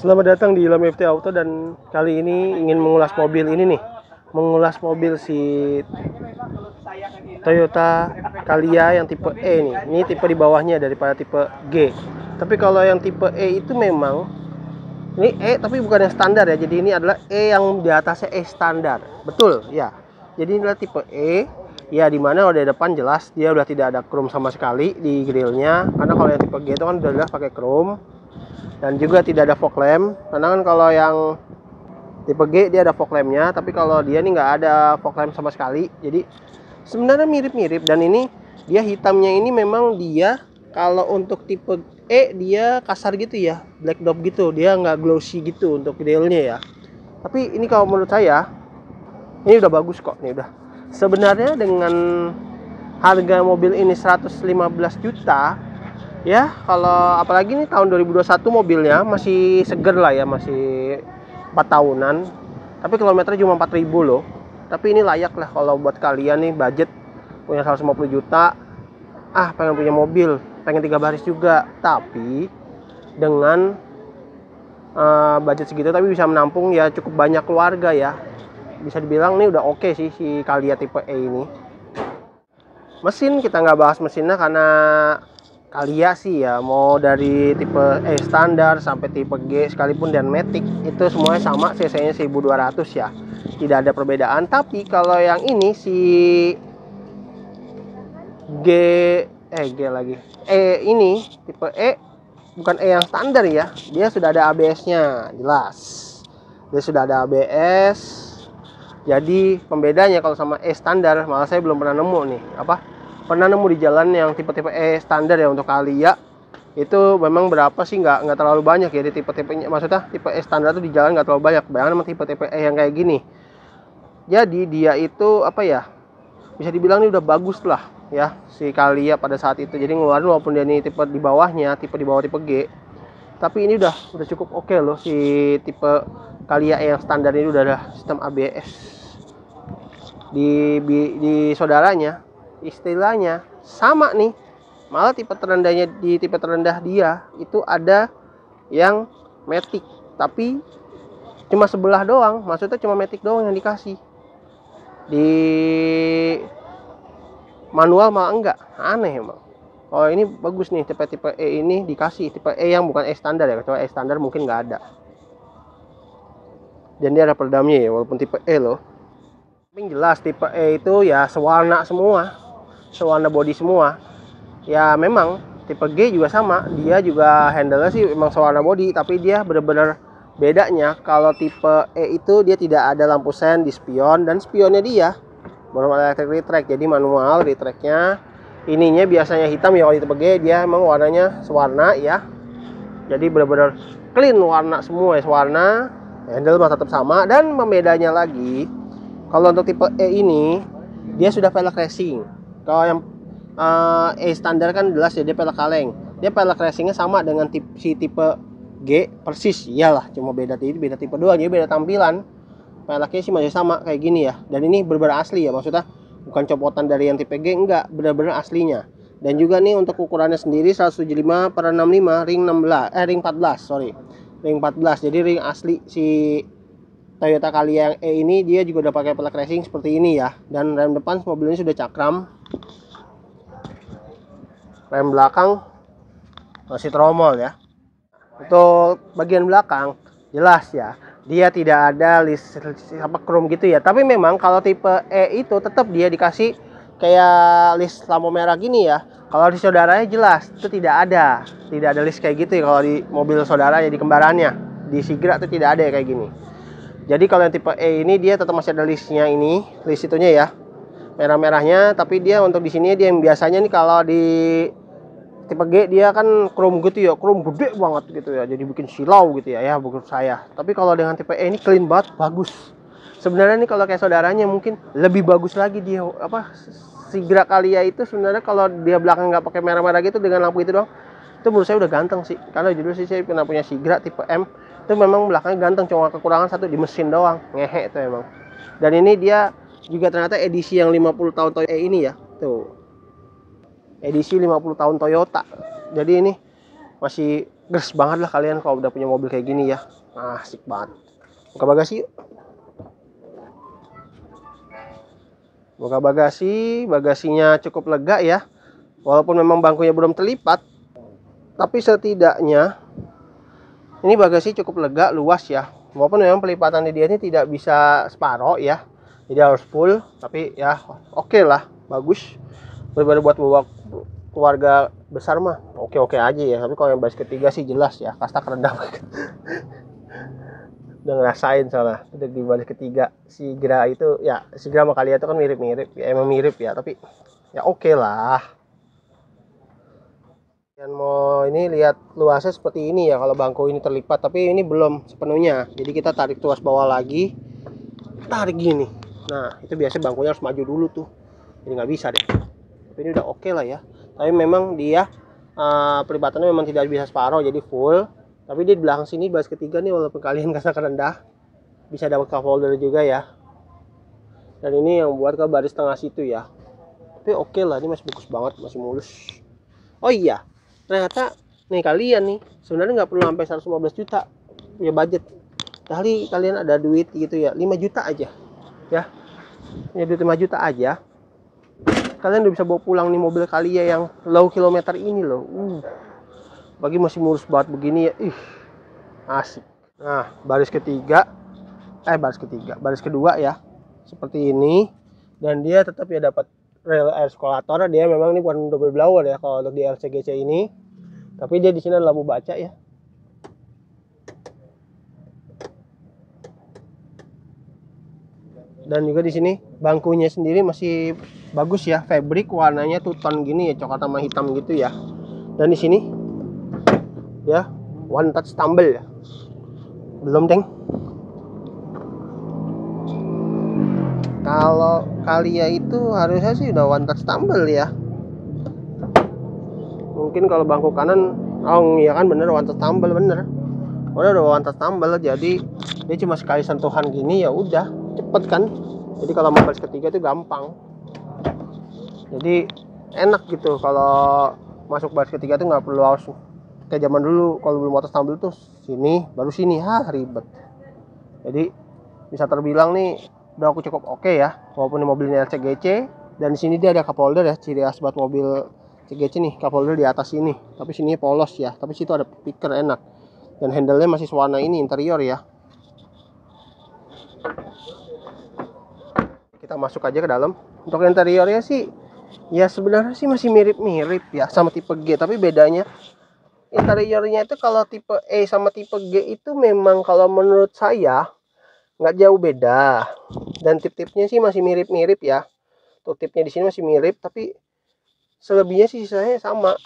Selamat datang di Ilham FT Auto, dan kali ini ingin mengulas mobil ini nih. Mengulas mobil si Toyota Calya yang tipe E nih. Ini tipe di bawahnya daripada tipe G. Tapi kalau yang tipe E itu memang ini E tapi bukan yang standar ya. Jadi ini adalah E yang di atasnya E standar. Betul ya. Jadi ini adalah tipe E. Ya, dimana udah depan jelas dia udah tidak ada chrome sama sekali di grillnya. Karena kalau yang tipe G itu kan udah jelas pakai chrome. Dan juga tidak ada fog lamp, karena kan kalau yang tipe G dia ada fog lampnya, tapi kalau dia nih nggak ada fog lamp sama sekali. Jadi sebenarnya mirip-mirip, dan ini dia hitamnya ini memang dia kalau untuk tipe E dia kasar gitu ya, black dot gitu, dia nggak glossy gitu untuk grillnya ya. Tapi ini kalau menurut saya ini udah bagus kok, nih udah. Sebenarnya dengan harga mobil ini 115 juta ya, kalau apalagi nih tahun 2021 mobilnya masih seger lah ya, masih 4 tahunan. Tapi kilometernya cuma 4.000 loh. Tapi ini layak lah kalau buat kalian nih budget punya 150 juta. Pengen punya mobil, pengen 3 baris juga. Tapi dengan budget segitu tapi bisa menampung ya cukup banyak keluarga ya. Bisa dibilang nih udah oke sih si Calya tipe E ini. Mesin kita nggak bahas mesinnya karena Calya sih ya, mau dari tipe E standar sampai tipe G sekalipun dan Matic itu semuanya sama, cc-nya 1200 ya, tidak ada perbedaan. Tapi kalau yang ini si G lagi ini tipe E, bukan E yang standar ya, dia sudah ada ABS-nya, jelas dia sudah ada ABS. Jadi pembedanya kalau sama E standar, malah saya belum pernah nemu nih pernah nemu di jalan yang tipe-tipe E standar ya untuk Calya. Itu memang berapa sih, nggak terlalu banyak ya di tipe-tipenya, maksudnya tipe E standar tuh di jalan nggak terlalu banyak. Bayangkan sama tipe-tipe E yang kayak gini. Jadi dia itu bisa dibilang ini udah bagus lah ya si Calya pada saat itu. Jadi ngeluarin walaupun dia ini tipe di bawahnya, tipe di bawah tipe G, tapi ini udah cukup oke loh. Si tipe Calya E yang standar ini udah ada sistem ABS di saudaranya. Istilahnya sama nih, malah tipe terendah dia itu ada yang Matic, tapi cuma sebelah doang, maksudnya cuma Matic doang yang dikasih. Di manual malah enggak, aneh emang. Oh ini bagus nih, tipe E ini dikasih tipe E yang bukan E standar ya, kecuali E standar mungkin nggak ada. Dan dia ada peredamnya ya, walaupun tipe E loh. Tapi jelas tipe E itu ya sewarna semua, sewarna body semua. Ya memang tipe G juga sama, dia juga handle-nya sih memang sewarna body, tapi dia bener-bener bedanya kalau tipe E itu dia tidak ada lampu sen di spion, dan spionnya dia manual electric retract, jadi manual retractnya. Ininya biasanya hitam ya, kalau di tipe G dia emang warnanya sewarna ya, jadi bener-bener clean warna semua ya, sewarna. Handle mah tetap sama, dan pembedanya lagi kalau untuk tipe E ini dia sudah velg racing. Kalau yang E standar kan jelas ya dia pelek kaleng. Dia pelek racingnya sama dengan si tipe G persis, iyalah, cuma beda tipe doang, jadi beda tampilan. Peleknya sih masih sama kayak gini ya. Dan ini benar-benar asli ya, maksudnya bukan copotan dari yang tipe G, enggak, benar-benar aslinya. Dan juga nih untuk ukurannya sendiri 175/65 ring 14, sorry. Ring 14. Jadi ring asli si Toyota Calya yang E ini dia juga udah pakai pelek racing seperti ini ya. Dan rem depan mobilnya sudah cakram. Rem belakang masih tromol ya. Untuk bagian belakang jelas ya, dia tidak ada list chrome gitu ya. Tapi memang kalau tipe E itu tetap dia dikasih kayak list lampu merah gini ya. Kalau di saudaranya jelas itu tidak ada list kayak gitu ya. Kalau di mobil saudaranya, di kembarannya, di Sigra itu tidak ada ya kayak gini. Jadi kalau yang tipe E ini dia tetap masih ada listnya, ini list itunya ya, merah-merahnya. Tapi dia untuk di sini dia yang biasanya nih, kalau di tipe G dia kan chrome gitu ya, chrome gede banget gitu ya, jadi bikin silau gitu ya menurut saya. Tapi kalau dengan tipe E ini clean banget, bagus. Sebenarnya nih kalau kayak saudaranya mungkin lebih bagus lagi dia Sigra Calya itu. Sebenarnya kalau dia belakang nggak pakai merah-merah gitu dengan lampu itu doang, itu menurut saya udah ganteng sih. Karena jujur sih saya pernah punya Sigra tipe M, itu memang belakangnya ganteng, cuma kekurangan satu di mesin doang, ngehe itu emang. Dan ini dia juga ternyata edisi yang 50 tahun Toyota E ini ya, tuh edisi 50 tahun Toyota. Jadi ini masih Gers banget lah kalian kalau udah punya mobil kayak gini ya. Asik banget. Buka bagasi yuk. Buka bagasi, bagasinya cukup lega ya. Walaupun memang bangkunya belum terlipat, tapi setidaknya ini bagasi cukup lega, luas ya. Walaupun memang pelipatan di dia ini tidak bisa separoh ya. Jadi harus full, tapi ya oke lah, bagus. Daripada buat bawa keluarga besar mah oke aja ya. Tapi kalau yang baris ketiga sih jelas ya, kasta kerendah banget. Udah ngerasain soalnya udah di baris ketiga si Gra itu ya, si Gra sama Kalia itu kan mirip-mirip ya, emang mirip ya, tapi ya oke lah. Dan mau ini lihat luasnya seperti ini ya kalau bangku ini terlipat, tapi ini belum sepenuhnya, jadi kita tarik tuas bawah lagi, tarik gini. Nah itu biasanya bangkunya harus maju dulu tuh, jadi nggak bisa deh. Tapi ini udah oke lah ya. Tapi memang dia pelipatannya memang tidak bisa separuh, jadi full. Tapi di belakang sini baris ketiga nih, walaupun kalian kasta rendah, bisa dapat cup holder juga ya. Dan ini yang buat ke baris tengah situ ya. Tapi oke lah, ini masih bagus banget, masih mulus. Oh iya, ternyata nih kalian nih sebenarnya nggak perlu sampai 115 juta punya budget. Kali kalian ada duit gitu ya, 5 juta aja ya. Punya duit 5 juta aja, kalian udah bisa bawa pulang nih mobil Kalia yang low kilometer ini loh. Bagi masih mulus banget begini ya, asik. Nah baris kedua ya seperti ini, dan dia tetap ya dapat rel air circulator. Dia memang ini bukan double blower ya kalau untuk di LCGC ini, tapi dia di sini ada lampu baca ya. Dan juga di sini bangkunya sendiri masih bagus ya, fabric warnanya two tone gini ya, coklat sama hitam gitu ya. Dan di sini ya one touch tumble ya, belum deng. Kalau Kalia itu harusnya sih udah one touch tumble ya. Mungkin kalau bangku kanan, oh iya kan bener one touch tumble, bener udah one touch tumble, jadi dia cuma sekali sentuhan gini ya udah cepet kan. Jadi kalau mau baris ketiga itu gampang, jadi enak gitu. Kalau masuk baris ketiga tuh nggak perlu harus kayak zaman dulu kalau belum atas tumble tuh sini baru sini, ribet. Jadi bisa terbilang nih udah aku cukup oke ya, walaupun mobilnya LCGC. Dan di sini dia ada cup holder ya, ciri khas buat mobil CGC nih, cup holder di atas sini, tapi sini polos ya, tapi situ ada picker enak. Dan handle-nya masih warna ini interior ya. Kita masuk aja ke dalam. Untuk interiornya sih ya sebenarnya sih masih mirip-mirip ya sama tipe G, tapi bedanya interiornya itu kalau tipe E sama tipe G itu memang kalau menurut saya nggak jauh beda. Dan tip-tipnya sih masih mirip-mirip ya. Tuh tipnya di sini masih mirip, tapi selebihnya sih sisanya sama.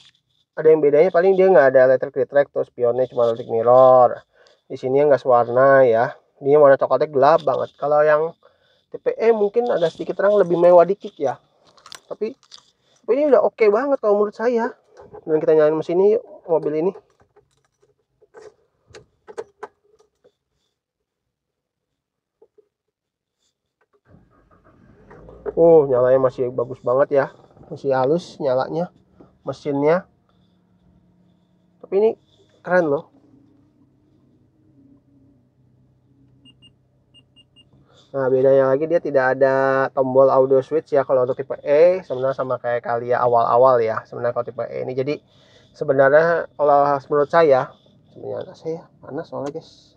Ada yang bedanya paling dia nggak ada electric retract, terus spionnya cuma electric mirror. Di sini nggak sewarna ya. Dia warna coklatnya gelap banget. Kalau yang tipe E mungkin ada sedikit terang, lebih mewah dikit ya. Tapi ini udah oke banget kalau menurut saya. Dan kita nyalain mesinnya yuk, mobil ini. Nyalanya masih bagus banget ya, masih halus nyalanya mesinnya. Tapi ini keren loh. Nah bedanya lagi dia tidak ada tombol audio switch ya kalau untuk tipe E, sebenarnya sama kayak Kalia awal-awal ya sebenarnya kalau tipe E ini. Jadi sebenarnya kalau menurut saya, sebenarnya saya panas soalnya guys.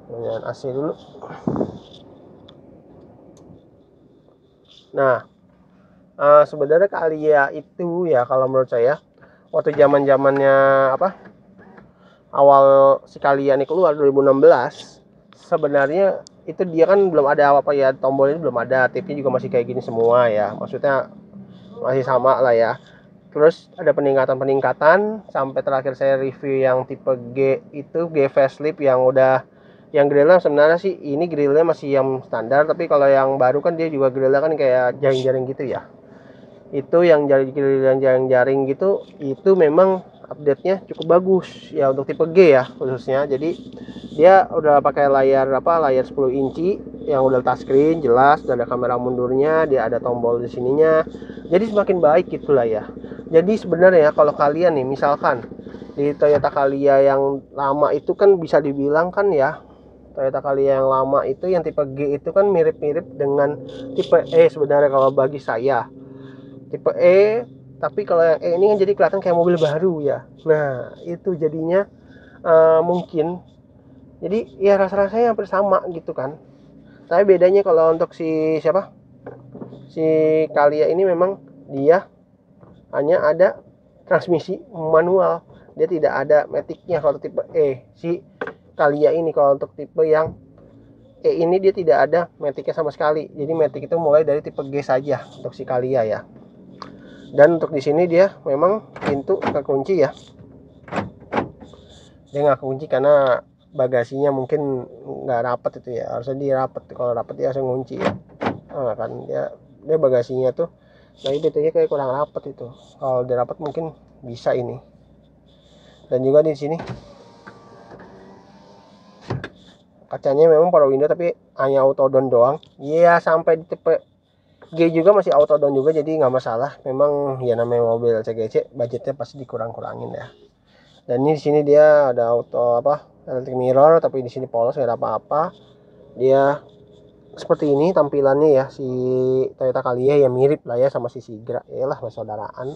Nyalain AC dulu. Nah sebenarnya Kalia itu ya kalau menurut saya waktu zamannya awal si Kalia ini keluar 2016, sebenarnya itu dia kan belum ada apa ya, tombolnya belum ada, tipnya juga masih kayak gini semua ya, maksudnya masih sama lah ya. Terus ada peningkatan sampai terakhir saya review yang tipe G itu, G facelift yang udah, yang grillnya sebenarnya sih ini grillnya masih yang standar, tapi kalau yang baru kan dia juga grillnya kan kayak jaring-jaring gitu ya. Itu yang jaring-jaring gitu, itu memang update-nya cukup bagus ya untuk tipe G ya khususnya. Jadi dia udah pakai layar 10 inci yang udah touchscreen, jelas, udah ada kamera mundurnya, dia ada tombol di sininya. Jadi semakin baik gitulah ya. Jadi sebenarnya kalau kalian nih misalkan di Toyota Calya yang lama itu kan bisa dibilang kan ya, Toyota Calya yang lama itu yang tipe G itu kan mirip-mirip dengan tipe E sebenarnya kalau bagi saya. Tipe E, tapi kalau yang E ini kan jadi kelihatan kayak mobil baru ya. Nah, itu jadinya mungkin jadi ya rasa-rasanya hampir sama gitu kan. Tapi bedanya kalau untuk si siapa? Si Calya ini memang dia hanya ada transmisi manual, dia tidak ada maticnya kalau tipe E. Si Calya ini kalau untuk tipe yang E ini dia tidak ada maticnya sama sekali, jadi matic itu mulai dari tipe G saja untuk si Calya ya. Dan untuk di sini dia memang pintu kekunci ya, dia nggak kunci karena bagasinya mungkin nggak rapat itu ya, harusnya dia rapat, kalau rapat dia harus ngunci ya. Nah, kan dia bagasinya tuh nah itu kayak kurang rapat itu, kalau dia rapat mungkin bisa ini. Dan juga di sini kacanya memang power window tapi hanya auto down doang ya, sampai di tipe G juga masih auto down juga, jadi nggak masalah. Memang ya namanya mobil CGC budgetnya pasti dikurang-kurangin ya. Dan ini di sini dia ada auto electric mirror, tapi di sini polos nggak ada apa-apa. Dia seperti ini tampilannya ya, si Toyota Calya ya mirip lah ya sama si Sigra, yalah saudaraan.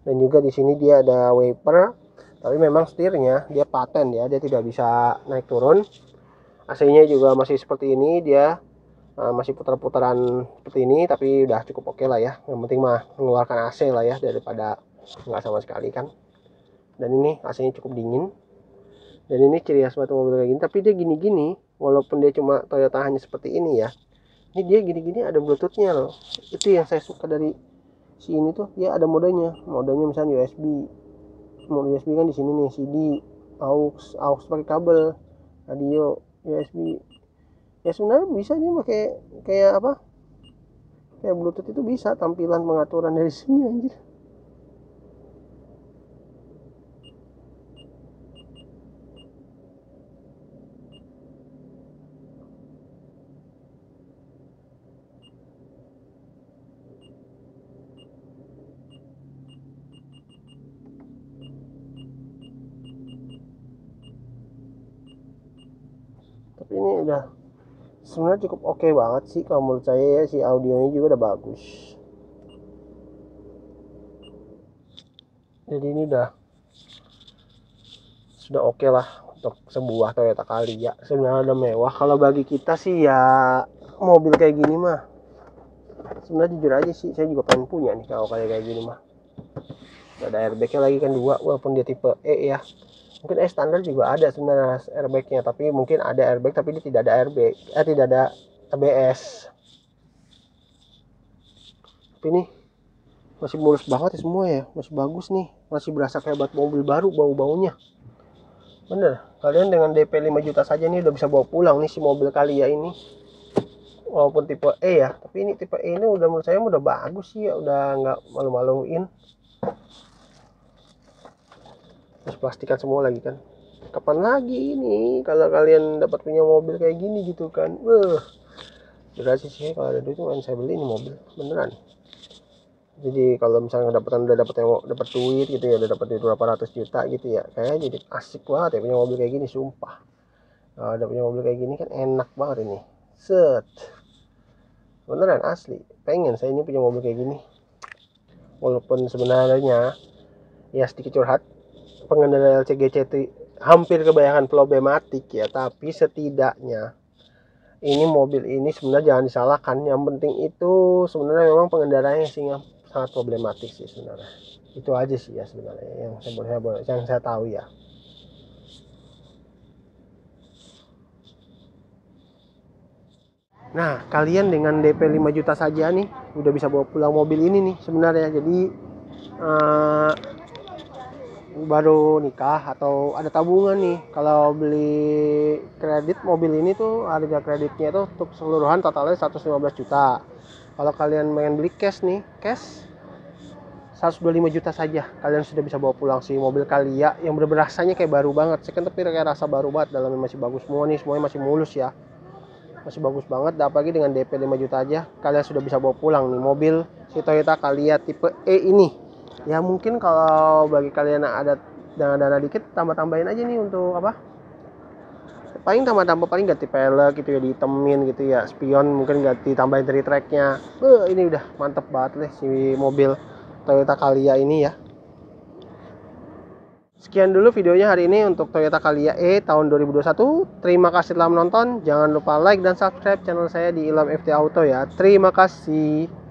Dan juga di sini dia ada wiper, tapi memang setirnya dia paten ya, dia tidak bisa naik turun. AC-nya juga masih seperti ini, dia masih putar-putaran seperti ini, tapi udah cukup oke lah ya. Yang penting mah mengeluarkan AC lah ya, daripada nggak sama sekali kan. Dan ini AC-nya cukup dingin. Dan ini ciri khas batu mobil kayak gini, tapi dia gini-gini, walaupun dia cuma Toyota hanya seperti ini ya, ini dia gini-gini ada bluetoothnya loh. Itu yang saya suka dari si ini tuh, dia ada modenya misalnya USB. Mode USB kan di sini nih, CD, aux pakai kabel, radio, USB. Ya sebenarnya bisa nih pakai kayak kayak bluetooth itu bisa, tampilan pengaturan dari sini anjir. Tapi ini udah sebenarnya cukup oke banget sih kalau menurut saya ya, si audionya juga udah bagus. Jadi ini sudah oke lah untuk sebuah Toyota Calya. Sebenarnya udah mewah. Kalau bagi kita sih ya mobil kayak gini mah, sebenarnya jujur aja sih saya juga pengen punya nih kalau kayak gini mah. Ada airbagnya lagi kan 2, walaupun dia tipe E ya. Mungkin standar juga ada sebenarnya airbagnya, tapi mungkin ada airbag tapi dia tidak ada airbag, tidak ada ABS. Tapi ini masih mulus banget ya semua ya, masih bagus nih, masih berasa kayak buat mobil baru bau-baunya. Bener, kalian dengan DP 5 juta saja nih udah bisa bawa pulang nih si mobil Calya ini. Walaupun tipe E ya, tapi ini tipe E ini udah menurut saya udah bagus sih ya, udah nggak malu-maluin. Terus plastikan semua lagi kan. Kapan lagi ini kalau kalian dapat punya mobil kayak gini gitu kan. Berarti sih kalau ada duit kan saya beli ini mobil beneran. Jadi kalau misalnya udah dapat duit gitu ya, udah dapat duit berapa ratus juta gitu ya, kayaknya jadi asik banget ya punya mobil kayak gini, sumpah. Ada punya mobil kayak gini kan enak banget ini. Set. Beneran asli. Pengen saya ini punya mobil kayak gini. Walaupun sebenarnya ya sedikit curhat, pengendara LCGC itu hampir kebanyakan problematik ya, tapi setidaknya ini mobil ini sebenarnya jangan disalahkan. Yang penting itu sebenarnya memang pengendaranya sih sangat problematik sih sebenarnya. Itu aja sih ya sebenarnya yang saya tahu ya. Nah, kalian dengan DP 5 juta saja nih udah bisa bawa pulang mobil ini nih sebenarnya. Jadi baru nikah atau ada tabungan nih, kalau beli kredit mobil ini tuh harga kreditnya tuh untuk keseluruhan totalnya 115 juta. Kalau kalian pengen beli cash nih, cash 125 juta saja kalian sudah bisa bawa pulang si mobil Calya yang rasanya kayak baru banget. Second tapi kayak rasa baru banget, dalamnya masih bagus semua nih, semuanya masih mulus ya, masih bagus banget. Apalagi dengan DP 5 juta aja kalian sudah bisa bawa pulang nih mobil si Toyota Calya tipe E ini Ya mungkin kalau bagi kalian yang ada dana dikit, tambah-tambahin aja nih untuk apa? Paling tambah-tambah paling ganti pelek gitu ya, ditemin gitu ya, spion mungkin ganti tambahin dari tracknya. Ini udah mantep banget deh si mobil Toyota Calya ini ya. Sekian dulu videonya hari ini untuk Toyota Calya E tahun 2021. Terima kasih telah menonton. Jangan lupa like dan subscribe channel saya di Ilham FT Auto ya. Terima kasih.